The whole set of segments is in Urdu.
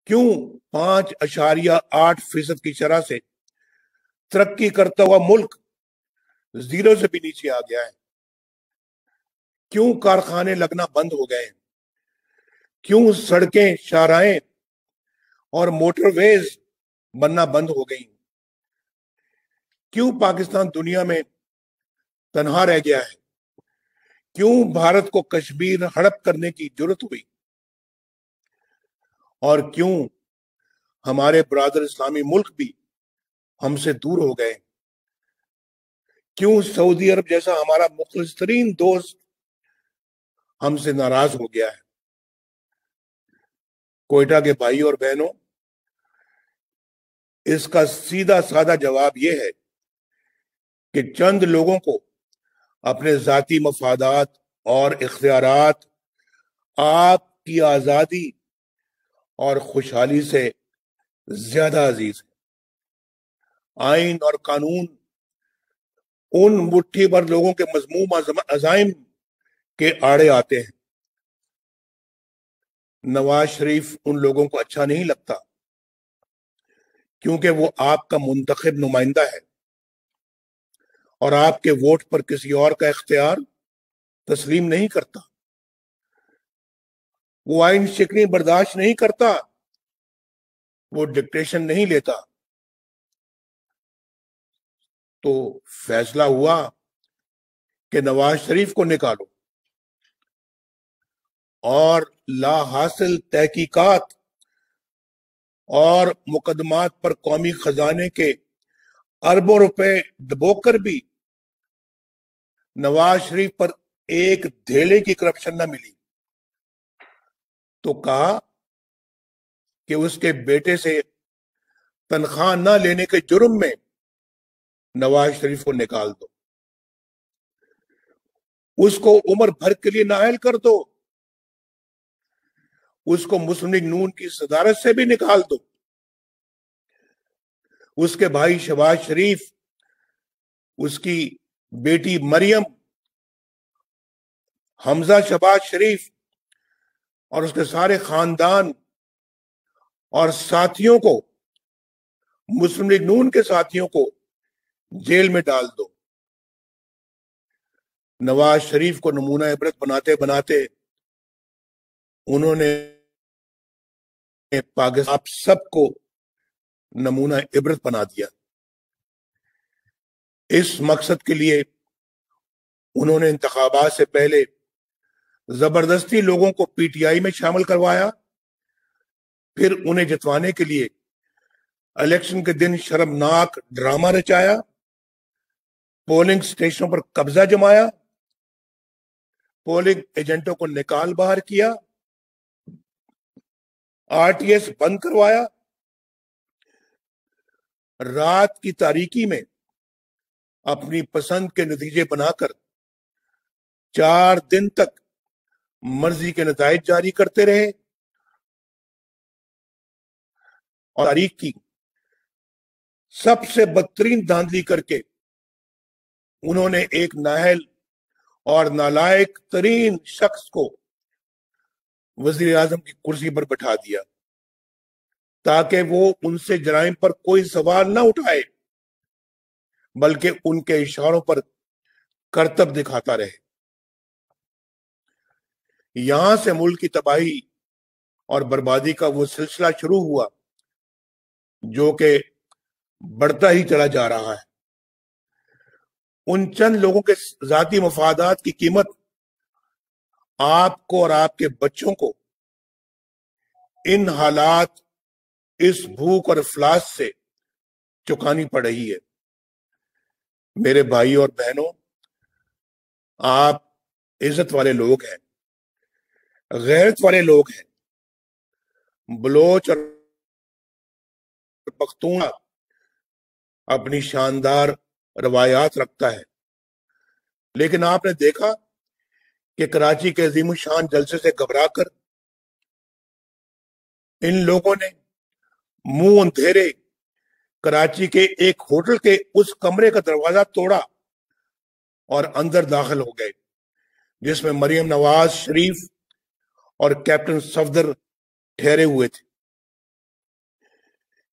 کیوں 5.8% کی شرح سے ترقی کرتا ہوا ملک زیرو سے بھی نیچے آ گیا ہے؟ کیوں کارخانے لگنا بند ہو گئے ہیں؟ کیوں سڑکیں، شاہراہیں اور موٹر ویز بننا بند ہو گئی؟ کیوں پاکستان دنیا میں تنہا رہ گیا ہے؟ کیوں بھارت کو کشمیر ہڑپ کرنے کی جرت ہوئی؟ اور کیوں ہمارے برادر اسلامی ملک بھی ہم سے دور ہو گئے؟ کیوں سعودی عرب جیسا ہمارا مخلص ترین دوست ہم سے ناراض ہو گیا ہے؟ کوئٹہ کے بھائی اور بہنوں، اس کا سیدھا سادہ جواب یہ ہے کہ چند لوگوں کو اپنے ذاتی مفادات اور اختیارات آپ کی آزادی اور خوشحالی سے زیادہ عزیز ہے۔ آئین اور قانون ان مٹھی بھر لوگوں کے مذموم عزائم کے آڑے آتے ہیں۔ نواز شریف ان لوگوں کو اچھا نہیں لگتا کیونکہ وہ آپ کا منتخب نمائندہ ہے اور آپ کے ووٹ پر کسی اور کا اختیار تسلیم نہیں کرتا۔ وہ آئین شکنی برداشت نہیں کرتا، وہ ڈکٹیشن نہیں لیتا۔ تو فیصلہ ہوا کہ نواز شریف کو نکالو اور لا حاصل تحقیقات اور مقدمات پر قومی خزانے کے اربوں روپے ڈبو کر بھی نواز شریف پر ایک دھیلے کی کرپشن نہ ملی، تو کہا کہ اس کے بیٹے سے تنخواہ نہ لینے کے جرم میں نواز شریف کو نکال دو، اس کو عمر بھر کے لیے نااہل کر دو، اس کو مسلم لیگ نون کی صدارت سے بھی نکال دو، اس کے بھائی شہباز شریف، اس کی بیٹی مریم، حمزہ شہباز شریف اور اس کے سارے خاندان اور ساتھیوں کو، مسلم لیگ نون کے ساتھیوں کو جیل میں ڈال دو۔ نواز شریف کو نمونہ عبرت بناتے بناتے انہوں نے پاکستان آپ سب کو نمونہ عبرت بنا دیا۔ اس مقصد کے لیے انہوں نے انتخابات سے پہلے زبردستی لوگوں کو پی ٹی آئی میں شامل کروایا، پھر انہیں جتوانے کے لیے الیکشن کے دن شرمناک ڈرامہ رچایا، پولنگ سٹیشنوں پر قبضہ جمایا، پولنگ ایجنٹوں کو نکال باہر کیا، آر ٹی ایس بند کروایا، رات کی تاریکی میں اپنی پسند کے نتیجے بنا کر 4 دن تک مرضی کے نتائج جاری کرتے رہے، اور تاریخ کی سب سے بدترین دھاندلی کر کے انہوں نے ایک نااہل اور نالائق ترین شخص کو وزیر اعظم کی کرسی پر بٹھا دیا تاکہ وہ ان سے جرائم پر کوئی سوال نہ اٹھائے بلکہ ان کے اشاروں پر کرتب دکھاتا رہے۔ یہاں سے ملک کی تباہی اور بربادی کا وہ سلسلہ شروع ہوا جو کہ بڑھتا ہی چلا جا رہا ہے۔ ان چند لوگوں کے ذاتی مفادات کی قیمت آپ کو اور آپ کے بچوں کو ان حالات، اس بھوک اور افلاس سے چکانی پڑ رہی ہے۔ میرے بھائی اور بہنوں، آپ عزت والے لوگ ہیں، غیرت والے لوگ ہیں۔ بلوچ اور پختون اپنی شاندار روایات رکھتا ہے، لیکن آپ نے دیکھا کہ کراچی کے عظیم الشان جلسے سے گھبرا کر ان لوگوں نے منہ اندھیرے کراچی کے ایک ہوٹل کے اس کمرے کا دروازہ توڑا اور اندر داخل ہو گئے جس میں مریم نواز شریف اور کیپٹن صفدر ٹھہرے ہوئے تھے۔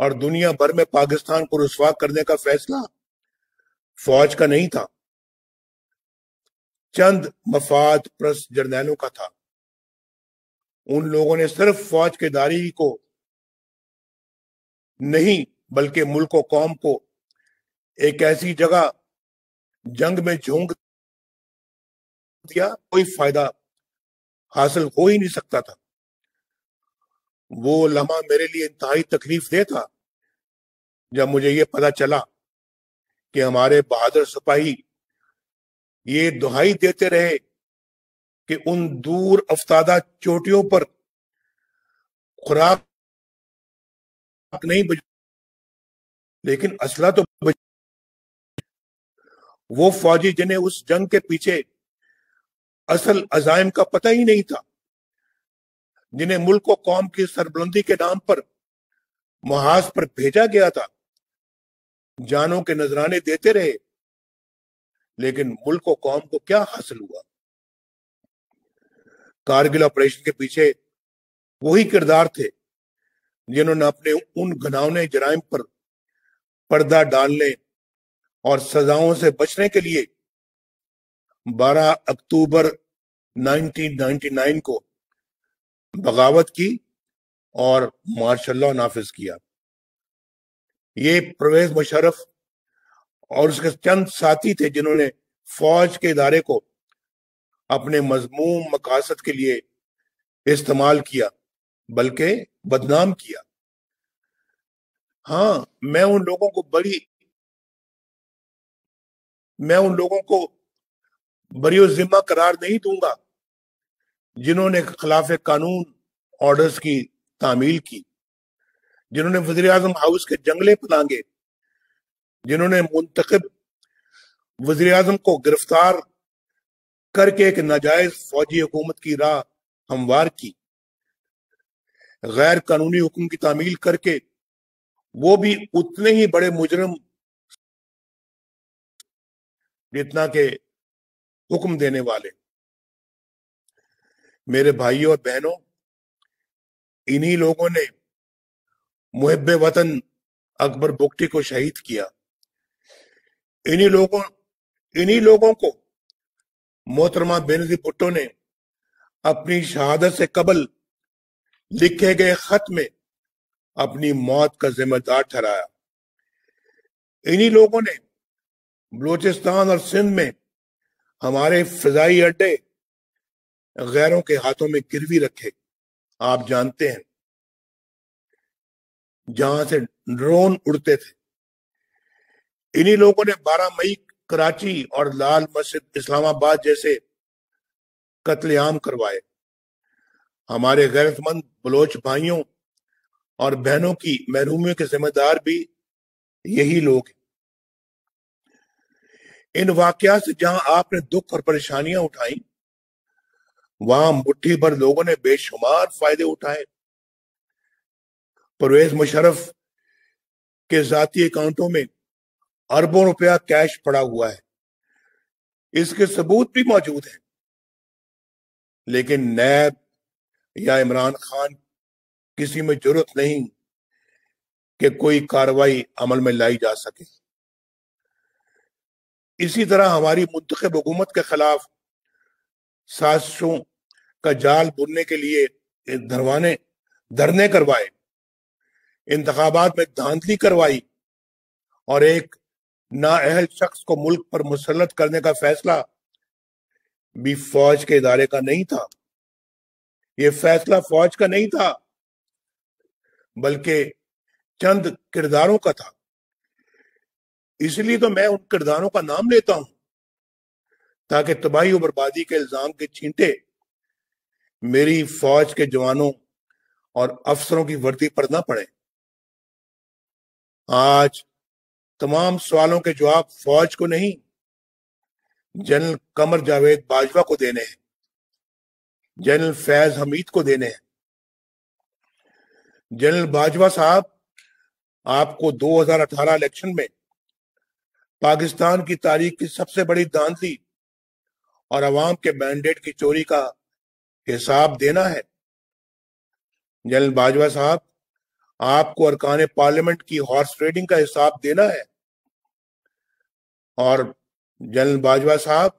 اور دنیا بھر میں پاکستان کو رسوا کرنے کا فیصلہ فوج کا نہیں تھا، چند مفاد پرست جرنیلوں کا تھا۔ ان لوگوں نے صرف فوج کے داری کو نہیں بلکہ ملک و قوم کو ایک ایسی جگہ جنگ میں جھونک دیا کوئی فائدہ حاصل ہو ہی نہیں سکتا تھا۔ وہ لمحہ میرے لیے انتہائی تکلیف دہ تھا جب مجھے یہ پتہ چلا کہ ہمارے بہادر سپاہی یہ دہائی دیتے رہے کہ ان دور افتادہ چوٹیوں پر خوراک نہیں بچ لیکن اسلحہ تو بچ۔ وہ فوجی جنہیں اس جنگ کے پیچھے اصل عزائم کا پتہ ہی نہیں تھا، جنہیں ملک و قوم کی سربلندی کے نام پر محاذ پر بھیجا گیا تھا، جانوں کے نذرانے دیتے رہے، لیکن ملک و قوم کو کیا حاصل ہوا؟ کارگل آپریشن کے پیچھے وہی کردار تھے جنہوں نے اپنے ان گھناؤنے جرائم پر پردہ ڈالنے اور سزاؤں سے بچنے کے لیے 12 اکتوبر 1999 کو بغاوت کی اور مارشل لاء نافذ کیا۔ یہ پرویز مشرف اور اس کے چند ساتھی تھے جنہوں نے فوج کے ادارے کو اپنے مذموم مقاصد کے لیے استعمال کیا بلکہ بدنام کیا۔ ہاں، میں ان لوگوں کو بری و ذمہ قرار نہیں دوں گا جنہوں نے خلاف قانون آرڈرز کی تعمیل کی، جنہوں نے وزیر اعظم ہاؤس کے جنگلے پلانگے، جنہوں نے منتخب وزیر اعظم کو گرفتار کر کے ایک ناجائز فوجی حکومت کی راہ ہموار کی، غیر قانونی حکم کی تعمیل کر کے وہ بھی اتنے ہی بڑے مجرم جتنا کہ حکم دینے والے۔ میرے بھائیوں اور بہنوں، انہی لوگوں نے محب وطن اکبر بگٹی کو شہید کیا۔ انہی لوگوں کو محترمہ بینظیر بھٹو نے اپنی شہادت سے قبل لکھے گئے خط میں اپنی موت کا ذمہ دار ٹھہرایا۔ انہی لوگوں نے بلوچستان اور سندھ میں ہمارے فضائی اڈے غیروں کے ہاتھوں میں گروی رکھے، آپ جانتے ہیں، جہاں سے ڈرون اڑتے تھے۔ انہی لوگوں نے 12 مئی کراچی اور لال مسجد اسلام آباد جیسے قتل عام کروائے۔ ہمارے غیرت مند بلوچ بھائیوں اور بہنوں کی محرومیوں کے ذمہ دار بھی یہی لوگ ہیں۔ ان واقعات سے جہاں آپ نے دکھ اور پریشانیاں اٹھائیں، وہاں مٹھی بھر لوگوں نے بے شمار فائدے اٹھائے۔ پرویز مشرف کے ذاتی اکاؤنٹوں میں اربوں روپیہ کیش پڑا ہوا ہے، اس کے ثبوت بھی موجود ہیں، لیکن نیب یا عمران خان کسی میں جرات نہیں کہ کوئی کارروائی عمل میں لائی جا سکے۔ اسی طرح ہماری منتخب حکومت کے خلاف سازشوں کا جال بننے کے لیے دھرنے کروائے، انتخابات میں دھاندلی کروائی اور ایک نااہل شخص کو ملک پر مسلط کرنے کا فیصلہ بھی فوج کے ادارے کا نہیں تھا۔ یہ فیصلہ فوج کا نہیں تھا بلکہ چند کرداروں کا تھا۔ اس لیے تو میں ان کرداروں کا نام لیتا ہوں تاکہ تباہی و بربادی کے الزام کے چھینٹے میری فوج کے جوانوں اور افسروں کی وردی پر نہ پڑے۔ آج تمام سوالوں کے جواب فوج کو نہیں، جنرل قمر جاوید باجوہ کو دینے ہیں، جنرل فیض حمید کو دینے ہیں۔ جنرل باجوہ صاحب، آپ کو 2018 الیکشن میں پاکستان کی تاریخ کی سب سے بڑی دھاندلی اور عوام کے مینڈیٹ کی چوری کا حساب دینا ہے۔ جنرل باجوہ صاحب، آپ کو ارکان پارلیمنٹ کی ہارس ٹریڈنگ کا حساب دینا ہے، اور جنرل باجوہ صاحب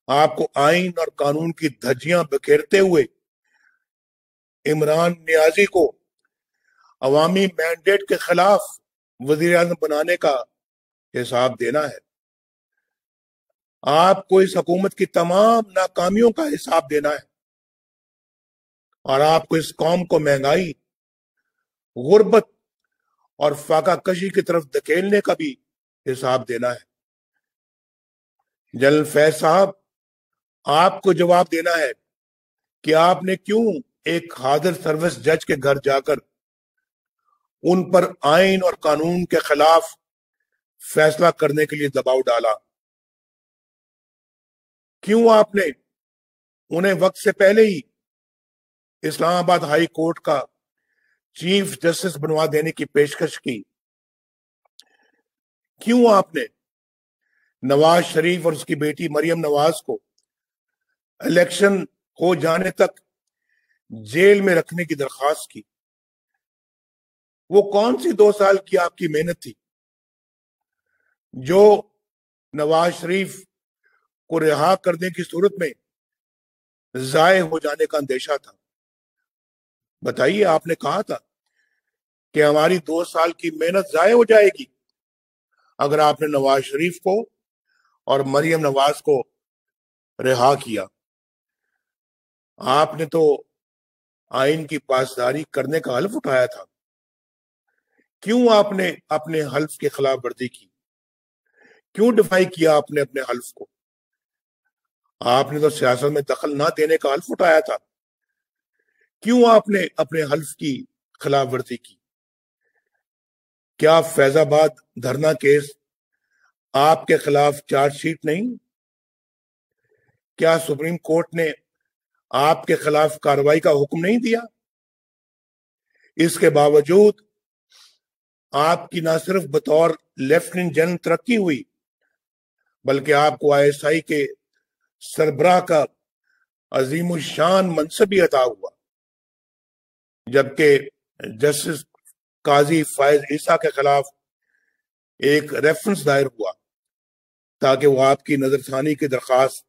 آپ کو آئین اور قانون کی دھجیاں بکھیرتے ہوئے عمران نیازی کو عوامی مینڈیٹ کے خلاف وزیر اعظم بنانے کا حساب دینا ہے۔ آپ کو اس حکومت کی تمام ناکامیوں کا حساب دینا ہے، اور آپ کو اس قوم کو مہنگائی، غربت اور فاقہ کشی کی طرف دھکیلنے کا بھی حساب دینا ہے۔ جنرل فیض صاحب آپ کو جواب دینا ہے کہ آپ نے کیوں ایک حاضر سروس جج کے گھر جا کر ان پر آئین اور قانون کے خلاف فیصلہ کرنے کے لیے دباؤ ڈالا؟ کیوں آپ نے انہیں وقت سے پہلے ہی اسلام آباد ہائی کورٹ کا چیف جسٹس بنوا دینے کی پیشکش کی؟ کیوں آپ نے نواز شریف اور اس کی بیٹی مریم نواز کو الیکشن ہو جانے تک جیل میں رکھنے کی درخواست کی؟ وہ کون سی 2 سال کی آپ کی محنت تھی جو نواز شریف کو رہا کرنے کی صورت میں ضائع ہو جانے کا اندیشہ تھا؟ بتائیے، آپ نے کہا تھا کہ ہماری 2 سال کی محنت ضائع ہو جائے گی اگر آپ نے نواز شریف کو اور مریم نواز کو رہا کیا۔ آپ نے تو آئین کی پاسداری کرنے کا حلف اٹھایا تھا، کیوں آپ نے اپنے حلف کی خلاف ورزی کی؟ کیوں ڈیفائی کیا آپ نے اپنے حلف کو؟ آپ نے تو سیاست میں دخل نہ دینے کا حلف اٹھایا تھا، کیوں آپ نے اپنے حلف کی خلاف ورزی کی؟ کیا فیض آباد دھرنا کیس آپ کے خلاف چارج شیٹ نہیں؟ کیا سپریم کورٹ نے آپ کے خلاف کارروائی کا حکم نہیں دیا؟ اس کے باوجود آپ کی نہ صرف بطور لیفٹیننٹ جنرل ترقی ہوئی، بلکہ آپ کو ISI کے سربراہ کا عظیم الشان منصب بھی عطا ہوا، جبکہ جسٹس قاضی فائز عیسیٰ کے خلاف ایک ریفرنس دائر ہوا تاکہ وہ آپ کی نظر ثانی کی درخواست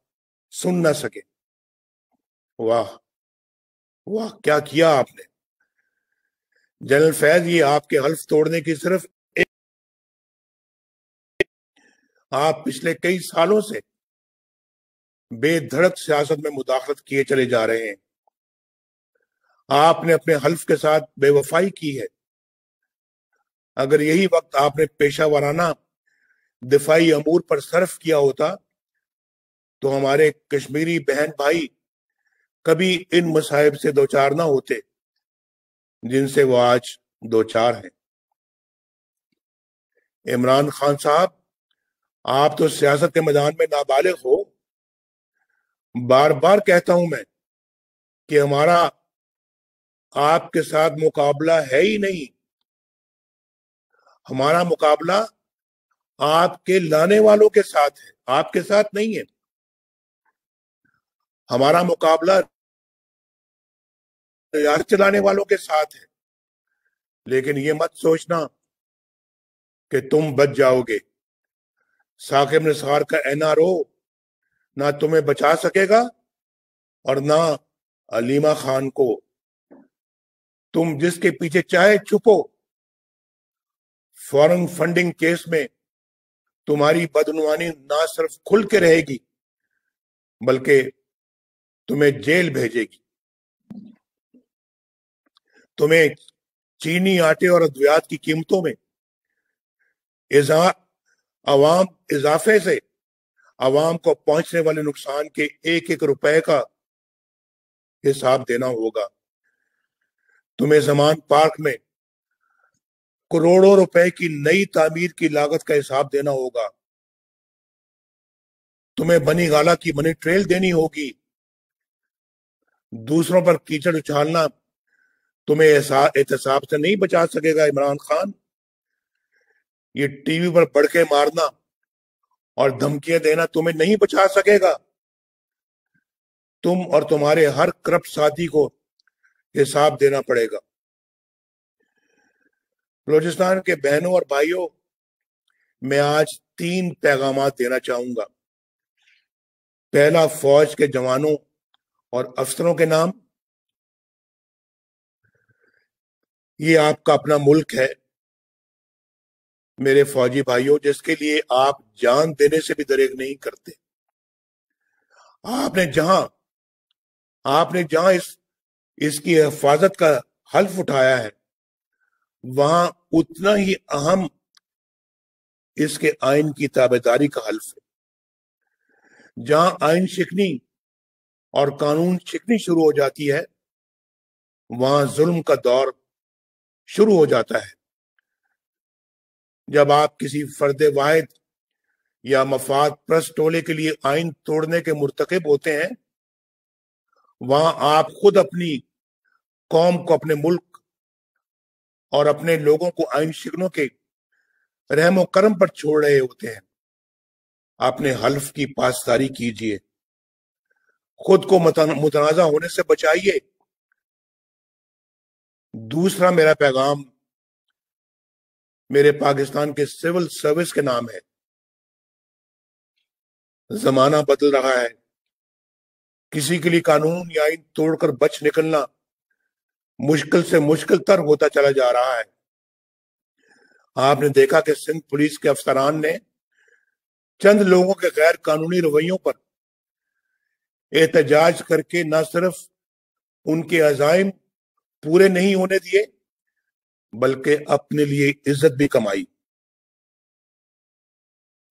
سن نہ سکے۔ واہ واہ، کیا کیا آپ نے جنرل فیض! یہ آپ کے حلف توڑنے کی صرف آپ پچھلے کئی سالوں سے بے دھڑک سیاست میں مداخلت کیے چلے جا رہے ہیں۔ آپ نے اپنے حلف کے ساتھ بے وفائی کی ہے۔ اگر یہی وقت آپ نے پیشہ ورانہ دفاعی امور پر صرف کیا ہوتا تو ہمارے کشمیری بہن بھائی کبھی ان مصائب سے دوچار نہ ہوتے جن سے وہ آج دوچار ہیں۔ عمران خان صاحب، آپ تو سیاست کے میدان میں نابالغ ہو۔ بار بار کہتا ہوں میں کہ ہمارا آپ کے ساتھ مقابلہ ہے ہی نہیں۔ ہمارا مقابلہ آپ کے لانے والوں کے ساتھ ہے، آپ کے ساتھ نہیں ہے۔ ہمارا مقابلہ تیار چلانے والوں کے ساتھ ہے۔ لیکن یہ مت سوچنا کہ تم بچ جاؤ گے۔ ثاقب نثار کا NRO نہ تمہیں بچا سکے گا اور نہ علیمہ خان کو۔ تم جس کے پیچھے چاہے چھپو، فورن فنڈنگ کیس میں تمہاری بدعنوانی نہ صرف کھل کے رہے گی بلکہ تمہیں جیل بھیجے گی۔ تمہیں چینی، آٹے اور ادویات کی قیمتوں میں اضافے سے عوام کو پہنچنے والے نقصان کے 1-1 روپے کا حساب دینا ہوگا۔ تمہیں زمان پارک میں کروڑوں روپے کی نئی تعمیر کی لاگت کا حساب دینا ہوگا۔ تمہیں بنی گالا کی منی ٹریل دینی ہوگی۔ دوسروں پر کیچڑ اچھالنا تمہیں احتساب سے نہیں بچا سکے گا عمران خان۔ یہ ٹی وی پر بڑکے مارنا اور دھمکیاں دینا تمہیں نہیں بچا سکے گا۔ تم اور تمہارے ہر کرپٹ ساتھی کو حساب دینا پڑے گا۔ بلوچستان کے بہنوں اور بھائیوں، میں آج 3 پیغامات دینا چاہوں گا۔ پہلا، فوج کے جوانوں اور افسروں کے نام۔ یہ آپ کا اپنا ملک ہے میرے فوجی بھائیوں، جس کے لیے آپ جان دینے سے بھی دریغ نہیں کرتے۔ آپ نے جہاں اس کی حفاظت کا حلف اٹھایا ہے، وہاں اتنا ہی اہم اس کے آئین کی تابعداری کا حلف ہے۔ جہاں آئین شکنی اور قانون شکنی شروع ہو جاتی ہے، وہاں ظلم کا دور شروع ہو جاتا ہے۔ جب آپ کسی فرد واحد یا مفاد پرست ٹولے کے لیے آئین توڑنے کے مرتکب ہوتے ہیں، وہاں آپ خود اپنی قوم کو، اپنے ملک اور اپنے لوگوں کو آئین شکنوں کے رحم و کرم پر چھوڑ رہے ہوتے ہیں۔ اپنے حلف کی پاسداری کیجیے، خود کو متنازع ہونے سے بچائیے۔ دوسرا میرا پیغام میرے پاکستان کے سول سروس کے نام ہے۔ زمانہ بدل رہا ہے، کسی کے لیے قانون یا آئین توڑ کر بچ نکلنا مشکل سے مشکل تر ہوتا چلا جا رہا ہے۔ آپ نے دیکھا کہ سندھ پولیس کے افسران نے چند لوگوں کے غیر قانونی رویوں پر احتجاج کر کے نہ صرف ان کے عزائم پورے نہیں ہونے دیے، بلکہ اپنے لیے عزت بھی کمائی۔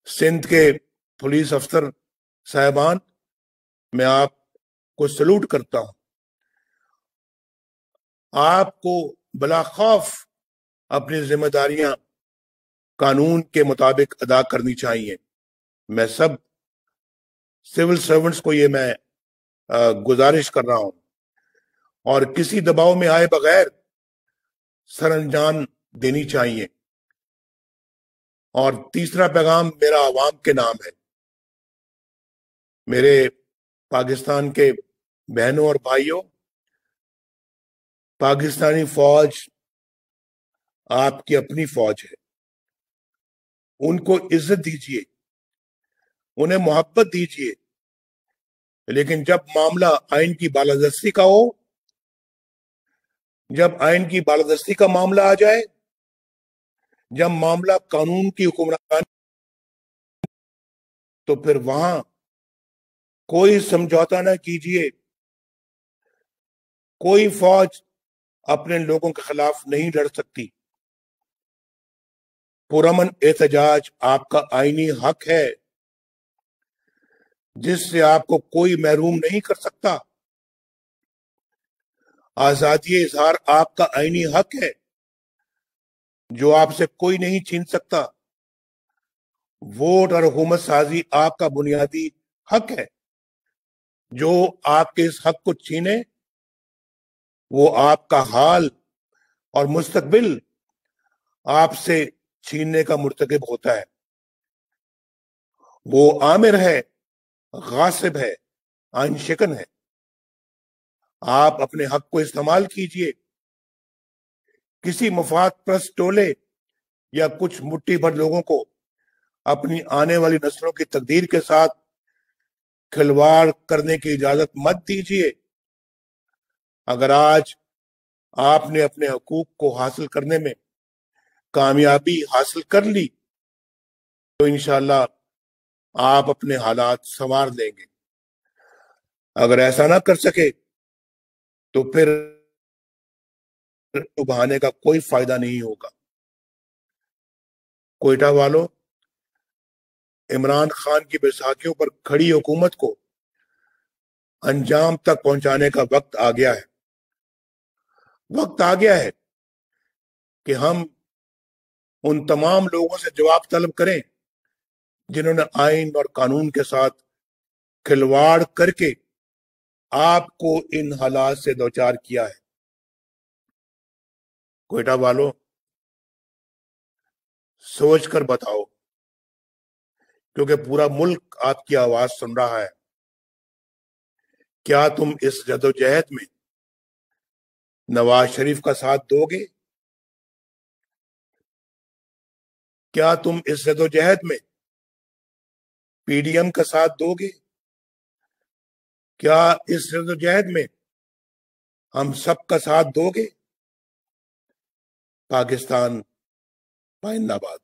سندھ کے پولیس افسر صاحبان، میں آپ کو سلوٹ کرتا ہوں۔ آپ کو بلا خوف اپنی ذمہ داریاں قانون کے مطابق ادا کرنی چاہیے۔ میں سب سول سرونٹس کو یہ میں گزارش کر رہا ہوں، اور کسی دباؤ میں آئے بغیر سر انجام دینی چاہیے۔ اور تیسرا پیغام میرا عوام کے نام ہے۔ میرے پاکستان کے بہنوں اور بھائیوں، پاکستانی فوج آپ کی اپنی فوج ہے۔ ان کو عزت دیجیے، انہیں محبت دیجیے، لیکن جب معاملہ آئین کی بالادستی کا ہو، جب آئین کی بالادستی کا معاملہ آ جائے، جب معاملہ قانون کی حکمرانی، تو پھر وہاں کوئی سمجھوتا نہ کیجیے۔ کوئی فوج اپنے لوگوں کے خلاف نہیں لڑ سکتی۔ پرامن احتجاج آپ کا آئینی حق ہے، جس سے آپ کو کوئی محروم نہیں کر سکتا۔ آزادی اظہار آپ کا آئینی حق ہے، جو آپ سے کوئی نہیں چھین سکتا۔ ووٹ اور حکومت سازی آپ کا بنیادی حق ہے، جو آپ کے اس حق کو چھینے، وہ آپ کا حال اور مستقبل آپ سے چھیننے کا مرتکب ہوتا ہے۔ وہ آمر ہے، غاصب ہے، آئین شکن ہے۔ آپ اپنے حق کو استعمال کیجئے۔ کسی مفاد پرست ٹولے یا کچھ مٹھی بھر لوگوں کو اپنی آنے والی نسلوں کی تقدیر کے ساتھ کھلواڑ کرنے کی اجازت مت دیجیے۔ اگر آج آپ نے اپنے حقوق کو حاصل کرنے میں کامیابی حاصل کر لی، تو انشاءاللہ آپ اپنے حالات سنوار لیں گے۔ اگر ایسا نہ کر سکے تو پھر بہانے کا کوئی فائدہ نہیں ہوگا۔ کوئٹہ والوں، عمران خان کی بیساکھیوں پر کھڑی حکومت کو انجام تک پہنچانے کا وقت آ گیا ہے۔ وقت آ گیا ہے کہ ہم ان تمام لوگوں سے جواب طلب کریں جنہوں نے آئین اور قانون کے ساتھ کھلواڑ کر کے آپ کو ان حالات سے دوچار کیا ہے۔ کوئٹہ والوں، سوچ کر بتاؤ، کیونکہ پورا ملک آپ کی آواز سن رہا ہے۔ کیا تم اس جدوجہد میں نواز شریف کا ساتھ دو گے؟ کیا تم اس جدوجہد میں پی ڈی ایم کا ساتھ دو گے؟ کیا اس جدوجہد میں ہم سب کا ساتھ دو گے؟ پاکستان زندہ باد۔